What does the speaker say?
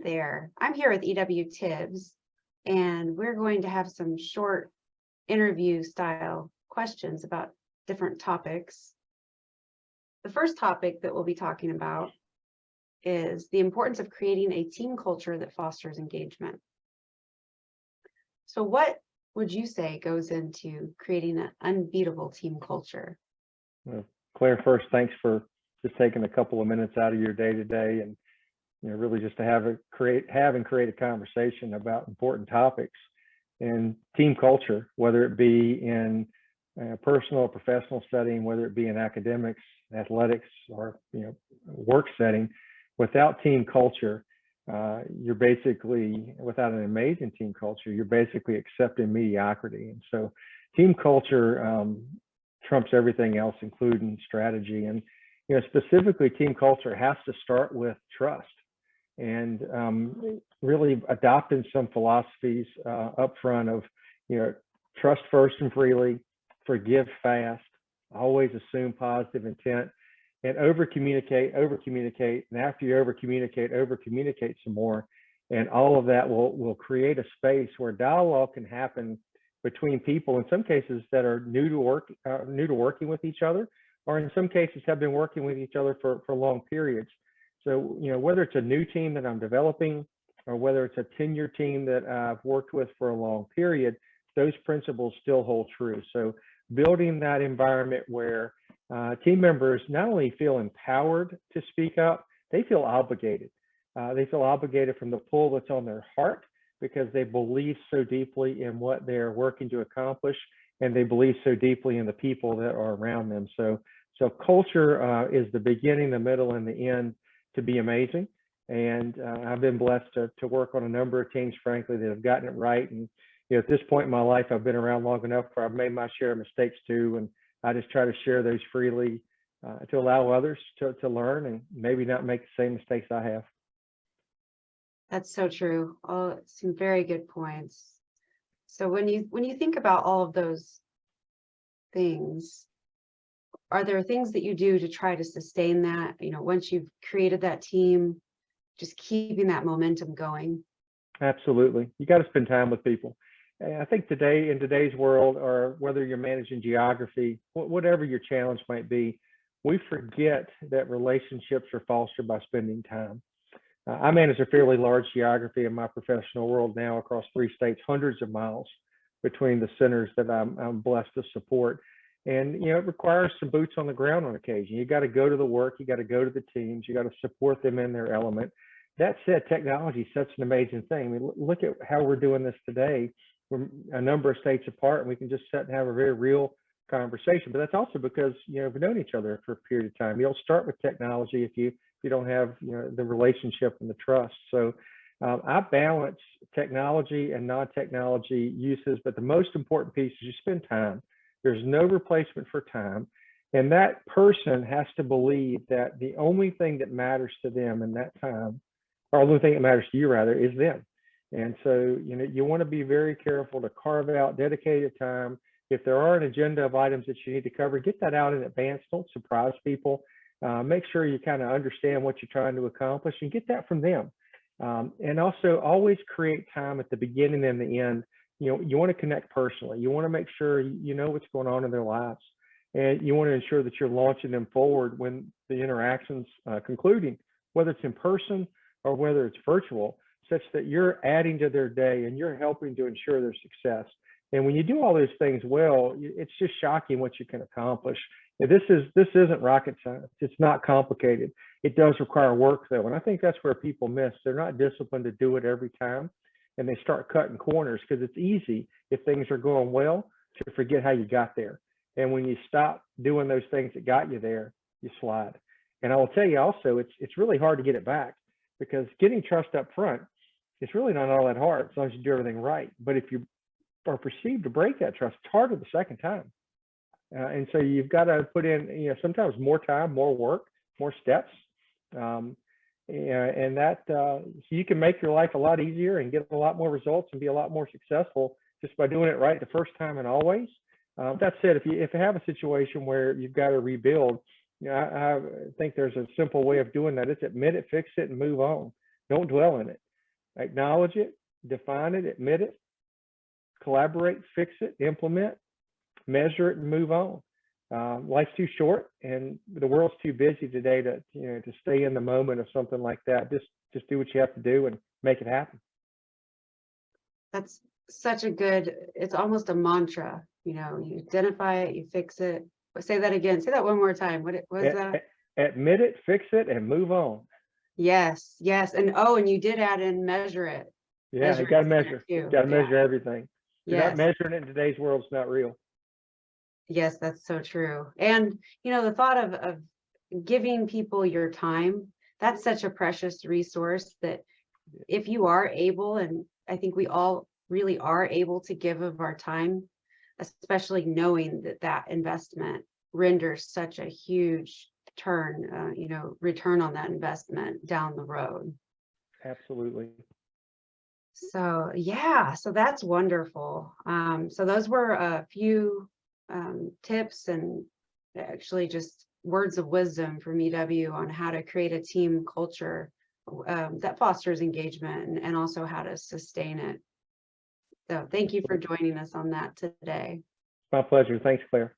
there. I'm here with EW Tibbs, and we're going to have some short interview style questions about different topics. The first topic that we'll be talking about is the importance of creating a team culture that fosters engagement. So what would you say goes into creating an unbeatable team culture? Well, Claire, first, thanks for just taking a couple of minutes out of your day today, and really just to create a conversation about important topics. And team culture, whether it be in a personal or professional setting, whether it be in academics, athletics, or work setting, without team culture, you're basically, without an amazing team culture, you're basically accepting mediocrity. And so team culture trumps everything else, including strategy. And specifically, team culture has to start with trust, and really adopting some philosophies up front of trust first and freely, forgive fast, always assume positive intent, and over communicate, and after you over communicate some more. And all of that will create a space where dialogue can happen between people, in some cases that are new to working with each other, or in some cases have been working with each other for long periods. So whether it's a new team that I'm developing, or whether it's a tenured team that I've worked with for a long period, those principles still hold true. So building that environment where team members not only feel empowered to speak up, they feel obligated. They feel obligated from the pull that's on their heart, because they believe so deeply in what they're working to accomplish, and they believe so deeply in the people that are around them. So culture is the beginning, the middle, and the end to be amazing. And I've been blessed to work on a number of teams, frankly, that have gotten it right. And at this point in my life, I've been around long enough where I've made my share of mistakes too, and I just try to share those freely to allow others to learn and maybe not make the same mistakes I have. That's so true. Oh, some very good points. So when you think about all of those things, are there things that you do to try to sustain that, once you've created that team, just keeping that momentum going? Absolutely. You got to spend time with people. And I think today, in today's world, or whether you're managing geography, whatever your challenge might be, we forget that relationships are fostered by spending time. I manage a fairly large geography in my professional world now across 3 states, hundreds of miles between the centers that I'm blessed to support. And, it requires some boots on the ground on occasion. You got to go to the work, you got to go to the teams, you got to support them in their element. That said, technology is such an amazing thing. I mean, look at how we're doing this today. We're a number of states apart, and we can just sit and have a very real conversation. But that's also because, we've known each other for a period of time. You'll start with technology if you don't have the relationship and the trust. So I balance technology and non-technology uses, but the most important piece is you spend time. There's no replacement for time, and that person has to believe that the only thing that matters to them in that time, or the only thing that matters to you rather, is them. And so you want to be very careful to carve out dedicated time. If there are an agenda of items that you need to cover, get that out in advance. Don't surprise people. Make sure you kind of understand what you're trying to accomplish, and get that from them. And also always create time at the beginning and the end. You want to connect personally. You want to make sure you know what's going on in their lives, and you want to ensure that you're launching them forward when the interaction's concluding, whether it's in person or whether it's virtual, such that you're adding to their day and you're helping to ensure their success. And when you do all those things well, it's just shocking what you can accomplish. This isn't rocket science. It's not complicated. It does require work, though, and I think that's where people miss. They're not disciplined to do it every time, and they start cutting corners, because it's easy, if things are going well, to forget how you got there. And when you stop doing those things that got you there, you slide. And I will tell you also, it's really hard to get it back, because getting trust up front, it's really not all that hard as long as you do everything right. But if you are perceived to break that trust, it's harder the second time. And so you've got to put in, sometimes more time, more work, more steps. And that you can make your life a lot easier and get a lot more results and be a lot more successful just by doing it right the first time and always. That said, if you have a situation where you've got to rebuild, I think there's a simple way of doing that. It's admit it, fix it, and move on. Don't dwell in it. Acknowledge it, define it, admit it, collaborate, fix it, implement, measure it, and move on. Life's too short, and the world's too busy today to to stay in the moment of something like that. Just do what you have to do and make it happen. That's such a good, it's almost a mantra, you identify it, you fix it. Say that again. Say that one more time. What was that? Admit it, fix it, and move on. Yes, yes. And and you did add in measure it. Yeah, you got to measure. You Got to measure everything. If you're not Yes. measuring it in today's world, it's not real. Yes, that's so true. And the thought of giving people your time, that's such a precious resource that if you are able, and I think we all really are able to give of our time, especially knowing that investment renders such a huge return on that investment down the road. Absolutely. So yeah, so that's wonderful. So those were a few tips and actually just words of wisdom from EW on how to create a team culture that fosters engagement and also how to sustain it. So thank you for joining us on that today. My pleasure. Thanks, Claire.